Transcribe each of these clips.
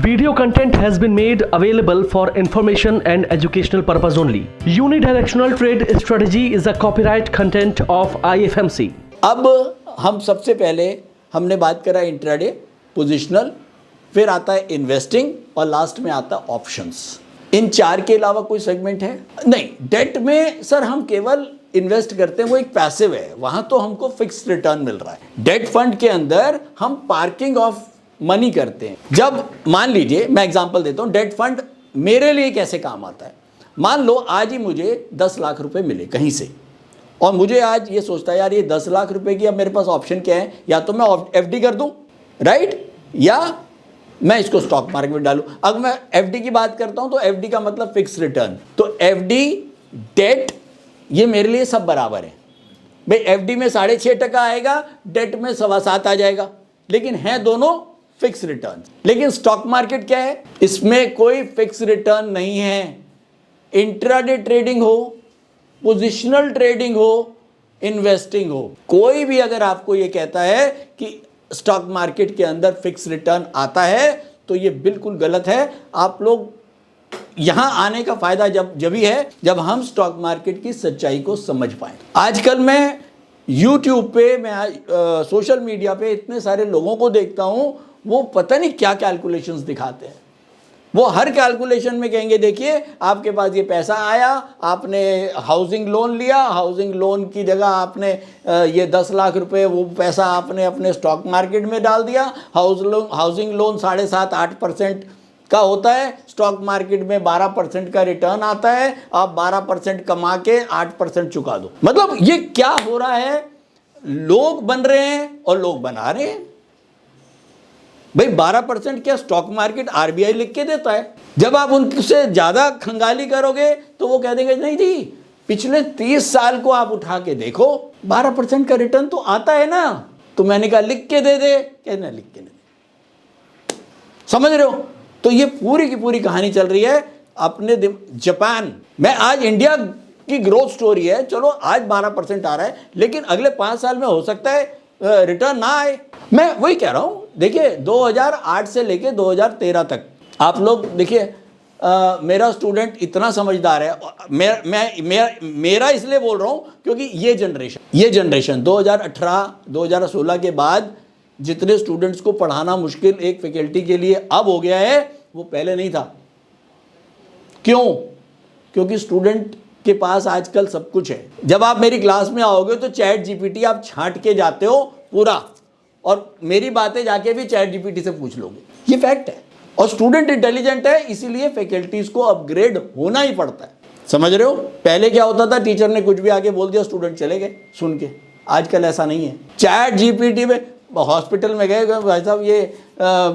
Video content has been made available for information and educational purpose only. Unidirectional trade strategy is a copyright content of IFMC. अब हम सबसे पहले हमने बात करा इंट्राडे, पोजिशनल, फिर आता है इन्वेस्टिंग और लास्ट में आता है ऑप्शंस। इन चार के अलावा कोई सेगमेंट है नहीं। डेट में सर हम केवल इन्वेस्ट करते हैं, वो एक पैसिव है, वहां तो हमको फिक्स रिटर्न मिल रहा है। डेट फंड के अंदर हम पार्किंग ऑफ मनी करते हैं। जब मान लीजिए मैं एग्जांपल देता हूं, डेट फंड मेरे लिए कैसे काम आता है। मान लो आज ही मुझे 10 लाख रुपए मिले कहीं से, और मुझे आज ये सोचता है यार ये 10 लाख रुपए की अब मेरे पास ऑप्शन क्या है, या तो मैं एफडी कर दूं, राइट, या मैं इसको स्टॉक मार्केट में डालूं। अगर मैं एफडी की बात करता हूं तो एफडी का मतलब फिक्स रिटर्न। तो एफडी, डेट, ये मेरे लिए सब बराबर है भाई। एफडी में 6.5% आएगा, डेट में 7.25 आ जाएगा, लेकिन है दोनों फिक्स रिटर्न। लेकिन स्टॉक मार्केट क्या है, इसमें कोई फिक्स रिटर्न नहीं है। इंट्राडे ट्रेडिंग हो, पोजिशनल ट्रेडिंग हो, इन्वेस्टिंग हो, कोई भी अगर आपको ये कहता है कि स्टॉक मार्केट के अंदर फिक्स रिटर्न आता है तो ये बिल्कुल गलत है। आप लोग यहां आने का फायदा जब ही है जब हम स्टॉक मार्केट की सच्चाई को समझ पाए। आजकल मैं यूट्यूब पे, मैं सोशल मीडिया पे इतने सारे लोगों को देखता हूं, वो पता नहीं क्या कैलकुलेशंस दिखाते हैं। वो हर कैलकुलेशन में कहेंगे देखिए आपके पास ये पैसा आया, आपने हाउसिंग लोन लिया, हाउसिंग लोन की जगह आपने ये 10 लाख रुपए वो पैसा आपने अपने स्टॉक मार्केट में डाल दिया। हाउसिंग लोन 7.5-8% का होता है, स्टॉक मार्केट में 12% का रिटर्न आता है, आप 12% कमा के 8% चुका दो। मतलब ये क्या हो रहा है, लोग बन रहे हैं और लोग बना रहे हैं भाई। 12% क्या स्टॉक मार्केट आरबीआई लिख के देता है। जब आप उनसे ज्यादा खंगाली करोगे तो वो कह देंगे नहीं जी, पिछले 30 साल को आप उठा के देखो, 12% का रिटर्न तो आता है ना। तो मैंने कहा लिख के दे दे, कहना लिख के दे, समझ रहे हो। तो ये पूरी की पूरी कहानी चल रही है अपने जापान में। आज इंडिया की ग्रोथ स्टोरी है, चलो आज 12% आ रहा है, लेकिन अगले 5 साल में हो सकता है रिटर्न ना आए। मैं वही कह रहा हूं, देखिए 2008 से लेके 2013 तक आप लोग देखिए, मेरा स्टूडेंट इतना समझदार है। मेरा इसलिए बोल रहा हूं क्योंकि ये जनरेशन 2018-2016 के बाद जितने स्टूडेंट्स को पढ़ाना मुश्किल एक फैकल्टी के लिए अब हो गया है, वो पहले नहीं था। क्यों? क्योंकि स्टूडेंट के पास आजकल सब कुछ है। जब आप मेरी क्लास में आओगे तो चैट जीपीटी आप छांट के जाते हो पूरा, और मेरी बातें जाके भी चैट जीपीटी से पूछ लोगे, ये फैक्ट है। और स्टूडेंट इंटेलिजेंट है, इसीलिए फैकल्टीज को अपग्रेड होना ही पड़ता है, समझ रहे हो। पहले क्या होता था, टीचर ने कुछ भी आके बोल दिया, स्टूडेंट चले गए सुन के। आजकल ऐसा नहीं है। चैट जीपीटी में हॉस्पिटल में गए, भाई साहब ये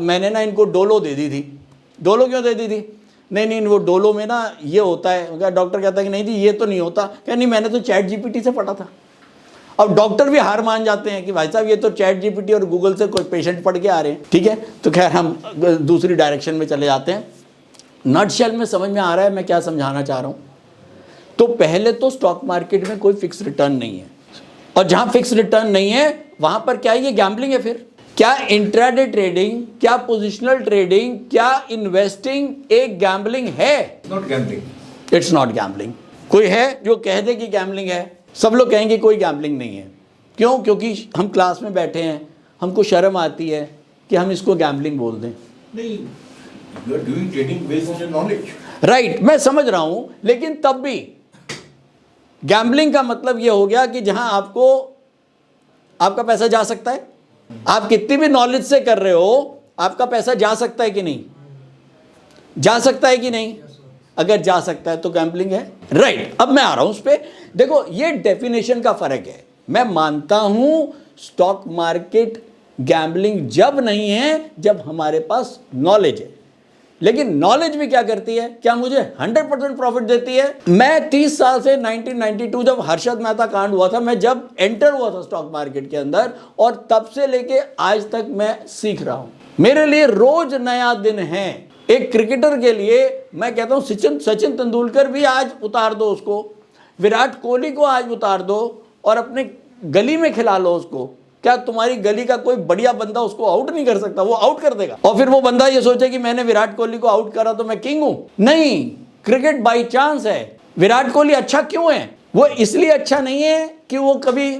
मैंने ना इनको डोलो दे दी थी। डोलो क्यों दे दी थी? नहीं वो डोलो में ना ये होता है। डॉक्टर कहता है कि नहीं जी ये तो नहीं होता। क्या नहीं, मैंने तो चैट जीपीटी से पढ़ा था। अब डॉक्टर भी हार मान जाते हैं कि भाई साहब ये तो चैट जीपीटी और गूगल से कोई पेशेंट पढ़ के आ रहे हैं। ठीक है, तो खैर हम दूसरी डायरेक्शन में चले जाते हैं। नटशेल में समझ में आ रहा है मैं क्या समझाना चाह रहा हूँ। तो पहले तो स्टॉक मार्केट में कोई फिक्स रिटर्न नहीं है, और जहां फिक्स रिटर्न नहीं है वहां पर क्या है, ये गैम्बलिंग है। फिर क्या इंट्राडे ट्रेडिंग, क्या पोजिशनल ट्रेडिंग, क्या इन्वेस्टिंग एक गैम्बलिंग है? Not gambling. It's not gambling. कोई है जो कह दे कि गैम्बलिंग है? सब लोग कहेंगे कोई गैम्बलिंग नहीं है। क्यों? क्योंकि हम क्लास में बैठे हैं, हमको शर्म आती है कि हम इसको गैम्बलिंग बोल दें। नहीं, you are doing trading based on your knowledge. Right, मैं समझ रहा हूं, लेकिन तब भी गैम्बलिंग का मतलब यह हो गया कि जहां आपका पैसा जा सकता है। आप कितनी भी नॉलेज से कर रहे हो, आपका पैसा जा सकता है कि नहीं? जा सकता है कि नहीं? अगर जा सकता है तो गैम्बलिंग है। राइट, अब मैं आ रहा हूं उस पर। देखो ये डेफिनेशन का फर्क है। मैं मानता हूं स्टॉक मार्केट गैम्बलिंग जब नहीं है जब हमारे पास नॉलेज है। लेकिन नॉलेज भी क्या करती है, क्या मुझे 100% प्रॉफिट देती है? मैं 30 साल से 1992 जब हर्षद मेहता कांड हुआ था, मैं जब एंटर हुआ था स्टॉक मार्केट के अंदर, और तब से लेके आज तक मैं सीख रहा हूं। मेरे लिए रोज नया दिन है। एक क्रिकेटर के लिए मैं कहता हूं सचिन तेंदुलकर भी आज उतार दो उसको, विराट कोहली को आज उतार दो और अपने गली में खिला लो उसको, क्या तुम्हारी गली का कोई बढ़िया बंदा उसको आउट नहीं कर सकता? वो आउट कर देगा। और फिर वो बंदा ये सोचे कि मैंने विराट कोहली को आउट करा तो मैं किंग हूं। नहीं, क्रिकेट बाई चांस है। विराट कोहली अच्छा क्यों है? वो इसलिए अच्छा नहीं है कि वो कभी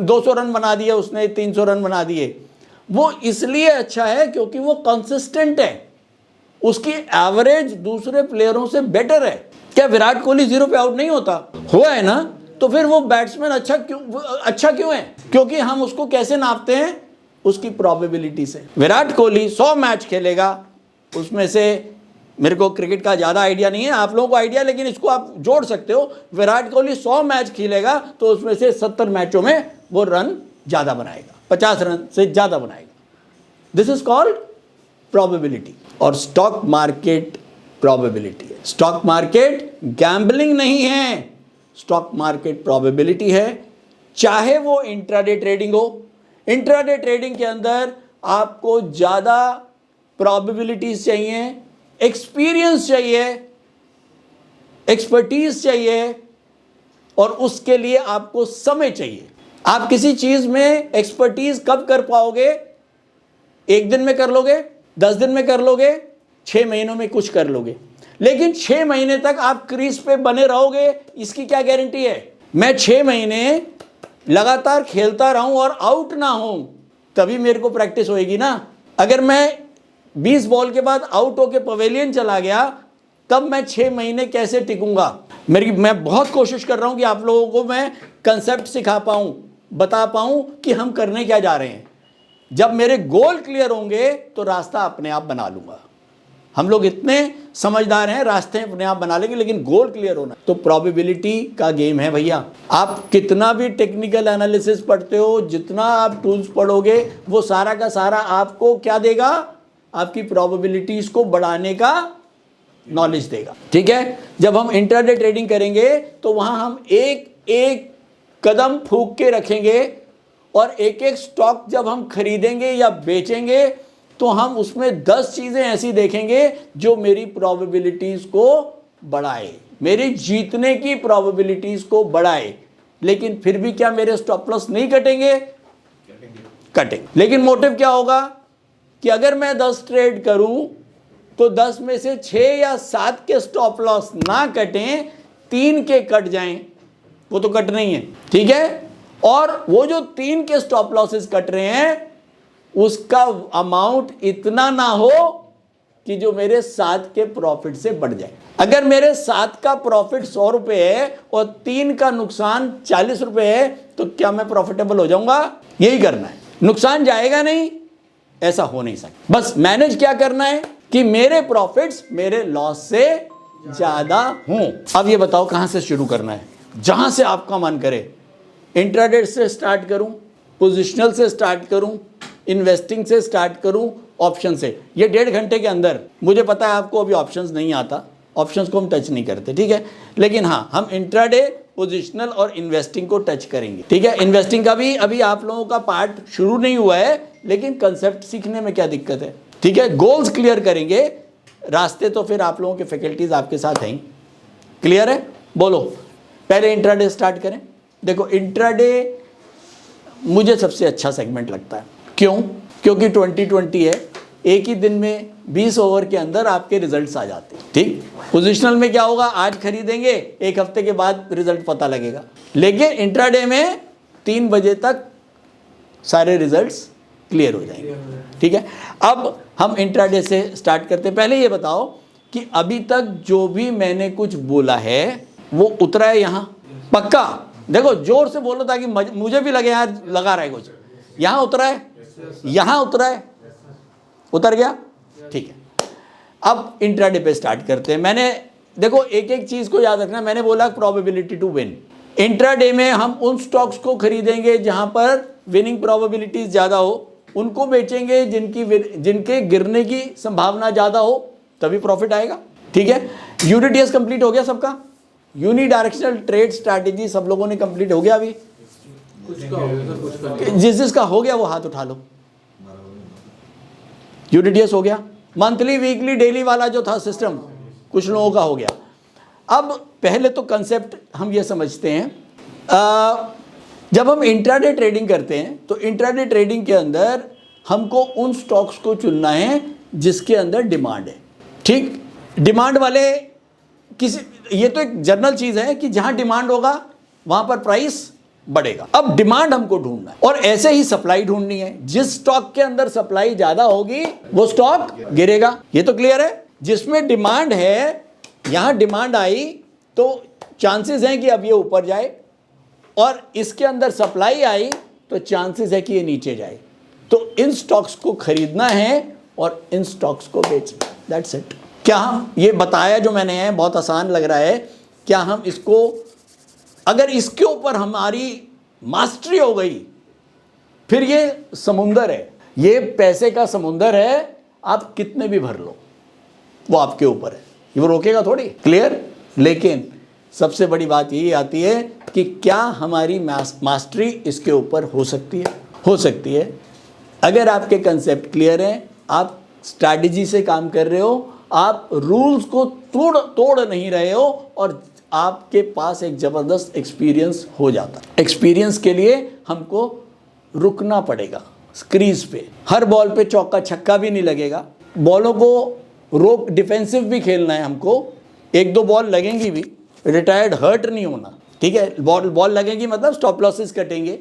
200 रन बना दिए उसने, 300 रन बना दिए। वो इसलिए अच्छा है क्योंकि वो कंसिस्टेंट है, उसकी एवरेज दूसरे प्लेयरों से बेटर है। क्या विराट कोहली 0 पे आउट नहीं होता? हुआ है ना? तो फिर वो बैट्समैन अच्छा क्यों है? क्योंकि हम उसको कैसे नापते हैं? उसकी प्रोबेबिलिटी से। विराट कोहली 100 मैच खेलेगा, उसमें से मेरे को क्रिकेट का ज़्यादा आइडिया नहीं है, आप लोगों को आइडिया, लेकिन इसको आप जोड़ सकते हो। विराट कोहली 100 मैच खेलेगा तो उसमें से 70 मैचों में वो रन ज़्यादा बनाएगा, 50 रन से ज़्यादा बनाएगा। This is called probability. और स्टॉक मार्केट प्रोबेबिलिटी है। स्टॉक मार्केट गैम्बलिंग नहीं है, स्टॉक मार्केट प्रोबेबिलिटी है। चाहे वो इंट्राडे ट्रेडिंग हो, इंट्राडे ट्रेडिंग के अंदर आपको ज़्यादा प्रोबेबिलिटीज चाहिए, एक्सपीरियंस चाहिए, एक्सपर्टीज चाहिए, और उसके लिए आपको समय चाहिए। आप किसी चीज में एक्सपर्टीज कब कर पाओगे? 1 दिन में कर लोगे, 10 दिन में कर लोगे, 6 महीनों में कुछ कर लोगे, लेकिन 6 महीने तक आप क्रीज पे बने रहोगे, इसकी क्या गारंटी है? मैं 6 महीने लगातार खेलता रहूं और आउट ना हूं, तभी मेरे को प्रैक्टिस होएगी ना। अगर मैं 20 बॉल के बाद आउट होके पवेलियन चला गया, तब मैं 6 महीने कैसे टिकूंगा? मैं बहुत कोशिश कर रहा हूं कि आप लोगों को मैं कंसेप्ट सिखा पाऊं, बता पाऊं कि हम करने क्या जा रहे हैं। जब मेरे गोल क्लियर होंगे तो रास्ता अपने आप बना लूंगा। हम लोग इतने समझदार हैं, रास्ते अपने आप बना लेंगे, लेकिन गोल क्लियर होना तो प्रोबेबिलिटी का गेम है भैया। आप कितना भी टेक्निकल एनालिसिस पढ़ते हो, जितना आप टूल्स पढ़ोगे, वो सारा का सारा आपको क्या देगा? आपकी प्रोबेबिलिटीज को बढ़ाने का नॉलेज देगा। ठीक है, जब हम इंट्राडे ट्रेडिंग करेंगे तो वहां हम एक एक कदम फूंक के रखेंगे, और एक एक स्टॉक जब हम खरीदेंगे या बेचेंगे तो हम उसमें 10 चीजें ऐसी देखेंगे जो मेरी प्रोबेबिलिटीज को बढ़ाए, मेरी जीतने की प्रोबेबिलिटीज को बढ़ाए। लेकिन फिर भी क्या मेरे स्टॉप लॉस नहीं कटेंगे? कटेंगे। लेकिन मोटिव क्या होगा कि अगर मैं 10 ट्रेड करूं तो 10 में से 6 या 7 के स्टॉप लॉस ना कटें, 3 के कट जाएं, वो तो कट नहीं है। ठीक है, और वो जो 3 के स्टॉप लॉसेस कट रहे हैं उसका अमाउंट इतना ना हो कि जो मेरे 7 के प्रॉफिट से बढ़ जाए। अगर मेरे 7 का प्रॉफिट 100 रुपए है और 3 का नुकसान 40 रुपए है, तो क्या मैं प्रॉफिटेबल हो जाऊंगा? यही करना है। नुकसान जाएगा नहीं, ऐसा हो नहीं सकता। बस मैनेज क्या करना है कि मेरे प्रॉफिट्स मेरे लॉस से ज्यादा हों। अब ये बताओ कहां से शुरू करना है? जहां से आपका मन करे। इंट्राडे से स्टार्ट करूं, पोजिशनल से स्टार्ट करूं, इन्वेस्टिंग से स्टार्ट करूं, ऑप्शन से? ये 1.5 घंटे के अंदर, मुझे पता है आपको अभी ऑप्शंस नहीं आता, ऑप्शंस को हम टच नहीं करते, ठीक है, लेकिन हाँ, हम इंट्राडे, पोजिशनल और इन्वेस्टिंग को टच करेंगे। ठीक है, इन्वेस्टिंग का भी अभी आप लोगों का पार्ट शुरू नहीं हुआ है, लेकिन कंसेप्ट सीखने में क्या दिक्कत है? ठीक है, गोल्स क्लियर करेंगे, रास्ते तो फिर आप लोगों के फैकल्टीज आपके साथ हैं। क्लियर है? बोलो, पहले इंट्राडे स्टार्ट करें। देखो, इंट्राडे मुझे सबसे अच्छा सेगमेंट लगता है। क्यों? क्योंकि 2020 है, एक ही दिन में 20 ओवर के अंदर आपके रिजल्ट्स आ जाते हैं। ठीक, पोजिशनल में क्या होगा? आज खरीदेंगे, 1 हफ्ते के बाद रिजल्ट पता लगेगा। लेकिन इंट्राडे में 3 बजे तक सारे रिजल्ट्स क्लियर हो जाएंगे। ठीक है, अब हम इंट्राडे से स्टार्ट करते हैं। पहले ये बताओ कि अभी तक जो भी मैंने कुछ बोला है वो उतरा है यहाँ? पक्का? देखो, जोर से बोलो ताकि मुझे भी लगे यार लगा रहा है कुछ। यहाँ उतरा है? यहाँ उतरा है? उतर गया? ठीक है, अब इंट्राडे पे स्टार्ट करते हैं। मैंने देखो, एक एक चीज को याद रखना। मैंने बोला प्रोबेबिलिटी टू विन। इंट्राडे में हम उन स्टॉक्स को खरीदेंगे जहां पर विनिंग प्रोबेबिलिटीज ज्यादा हो, उनको बेचेंगे जिनके गिरने की संभावना ज्यादा हो, तभी प्रॉफिट आएगा। ठीक है, यूडीटीएस कंप्लीट हो गया सबका? यूनिडायरेक्शनल ट्रेड स्ट्रैटेजी सब लोगों ने कंप्लीट हो गया? अभी जिसका हो गया वो हाथ उठा लो। यूडीटीएस हो गया? मंथली, वीकली, डेली वाला जो था सिस्टम, कुछ लोगों का हो गया। अब पहले तो कंसेप्ट हम ये समझते हैं, जब हम इंट्राडे ट्रेडिंग करते हैं तो इंट्राडे ट्रेडिंग के अंदर हमको उन स्टॉक्स को चुनना है जिसके अंदर डिमांड है। ठीक, डिमांड वाले ये तो एक जनरल चीज है कि जहां डिमांड होगा वहां पर प्राइस बढ़ेगा। अब डिमांड हमको ढूंढना है और ऐसे ही सप्लाई ढूंढनी है। जिस स्टॉक के अंदर सप्लाई ज्यादा होगी वो स्टॉक गिरेगा। ये तो क्लियर है। जिसमें डिमांड है, यहां डिमांड आई तो चांसेस हैं कि अब ये ऊपर जाए, और इसके अंदर सप्लाई आई तो चांसेस है कि ये नीचे जाए। तो इन स्टॉक्स को खरीदना है और इन स्टॉक्स को बेचना, दैट्स इट। क्या हम ये बताया जो मैंने है बहुत आसान लग रहा है, क्या हम इसको, अगर इसके ऊपर हमारी मास्टरी हो गई फिर ये समुंदर है, ये पैसे का समुंदर है, आप कितने भी भर लो वो आपके ऊपर है, ये वो रोकेगा थोड़ी। क्लियर। लेकिन सबसे बड़ी बात यही आती है कि क्या हमारी मास्टरी इसके ऊपर हो सकती है? हो सकती है। अगर आपके कंसेप्ट क्लियर हैं, आप स्ट्रैटेजी से काम कर रहे हो, आप रूल्स को तोड़ नहीं रहे हो, और आपके पास एक ज़बरदस्त एक्सपीरियंस हो जाता है। एक्सपीरियंस के लिए हमको रुकना पड़ेगा क्रीज पे। हर बॉल पे चौका छक्का भी नहीं लगेगा, बॉलों को रोक, डिफेंसिव भी खेलना है हमको। एक दो बॉल लगेंगी भी, रिटायर्ड हर्ट नहीं होना, ठीक है। बॉल लगेगी मतलब स्टॉप लॉसेस कटेंगे,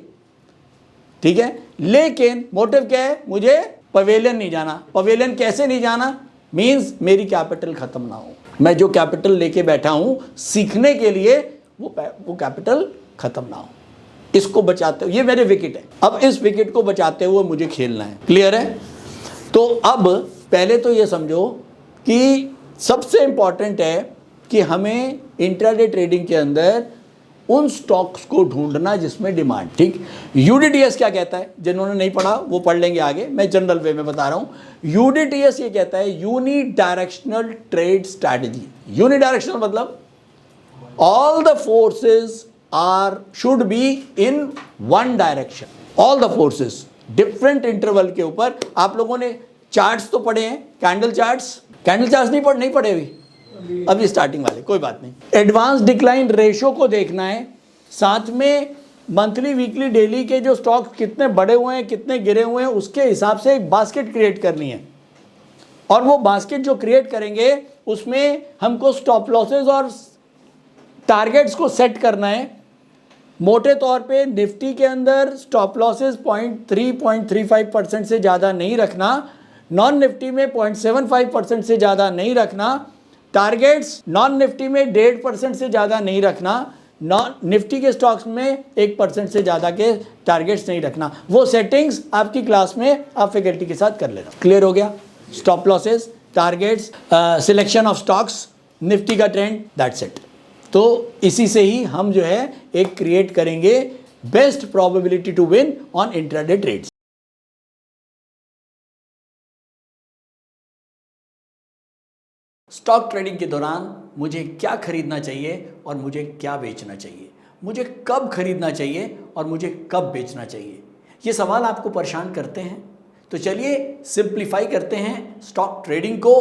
ठीक है। लेकिन मोटिव क्या है? मुझे पवेलियन नहीं जाना। पवेलियन कैसे नहीं जाना? मीन्स मेरी कैपिटल खत्म ना हो। मैं जो कैपिटल लेके बैठा हूं सीखने के लिए, वो कैपिटल खत्म ना हो। इसको बचाते हुए, ये मेरे विकेट है, अब इस विकेट को बचाते हुए मुझे खेलना है। क्लियर है। तो अब पहले तो ये समझो कि सबसे इंपॉर्टेंट है कि हमें इंट्राडे ट्रेडिंग के अंदर उन स्टॉक्स को ढूंढना जिसमें डिमांड। ठीक। यूडीटीएस क्या कहता है? जिन्होंने नहीं पढ़ा वो पढ़ लेंगे आगे, मैं जनरल वे में बता रहा हूं। यूडीटीएस ये कहता है unidirectional trade strategy. Unidirectional मतलब all the forces should be in one direction. All the forces different interval के ऊपर। आप लोगों ने चार्ट्स तो पढ़े हैं, कैंडल चार्ट्स नहीं पढ़े अभी स्टार्टिंग वाले, कोई बात नहीं। एडवांस डिक्लाइन रेशो को देखना है, साथ में मंथली, वीकली, डेली के जो स्टॉक कितने बढ़े हुए हैं, कितने गिरे हुए हैं, उसके हिसाब से एक बास्केट क्रिएट करनी है। और वो बास्केट जो क्रिएट करेंगे उसमें हमको स्टॉप लॉसेस और टारगेट्स को सेट करना है। मोटे तौर पे निफ्टी के अंदर स्टॉप लॉसेस 0.35% से ज़्यादा नहीं रखना, नॉन निफ्टी में 0.75% से ज़्यादा नहीं रखना, टारगेट्स नॉन निफ्टी में 1.5% से ज़्यादा नहीं रखना, नॉन निफ्टी के स्टॉक्स में 1% से ज़्यादा के टारगेट्स नहीं रखना। वो सेटिंग्स आपकी क्लास में आप फैकल्टी के साथ कर लेना। क्लियर हो गया? Stop losses, targets, selection of stocks, Nifty का ट्रेंड, दैट्स इट। तो इसी से ही हम जो है एक क्रिएट करेंगे best probability to win on intraday trades. Stock trading के दौरान मुझे क्या खरीदना चाहिए और मुझे क्या बेचना चाहिए, मुझे कब खरीदना चाहिए और मुझे कब बेचना चाहिए, ये सवाल आपको परेशान करते हैं। तो चलिए सिंप्लीफाई करते हैं स्टॉक ट्रेडिंग को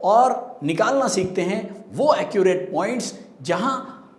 और निकालना सीखते हैं वो एक्यूरेट पॉइंट्स जहां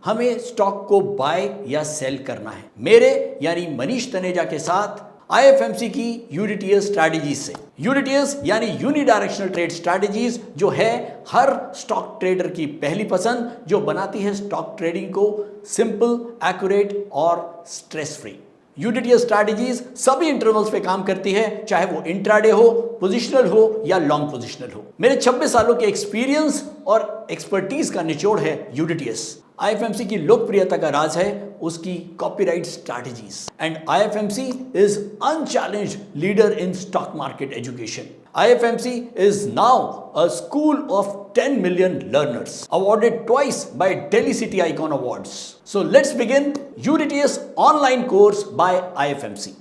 हमें स्टॉक को बाय या सेल करना है। मेरे यानी मनीष तनेजा के साथ IFMC की यूडीटीएस स्ट्रैटेजीज से। यूडीटीएस यानी यूनि डायरेक्शनल ट्रेड स्ट्रैटेजीज, जो है हर स्टॉक ट्रेडर की पहली पसंद, जो बनाती है स्टॉक ट्रेडिंग को सिंपल, एक्यूरेट और स्ट्रेस फ्री। यूडीटीएस स्ट्रैटेजीज सभी इंटरवल्स पे काम करती है, चाहे वो इंट्राडे हो, पोजिशनल हो या लॉन्ग पोजिशनल हो। मेरे 26 सालों के एक्सपीरियंस और एक्सपर्टीज का निचोड़ है यूडीटीएस। IFMC की लोकप्रियता का राज है उसकी copyright strategies, and IFMC is unchallenged leader in stock market education. IFMC is now a school of 10 million learners, awarded twice by Delhi City Icon Awards. So let's begin UDTS online course by IFMC.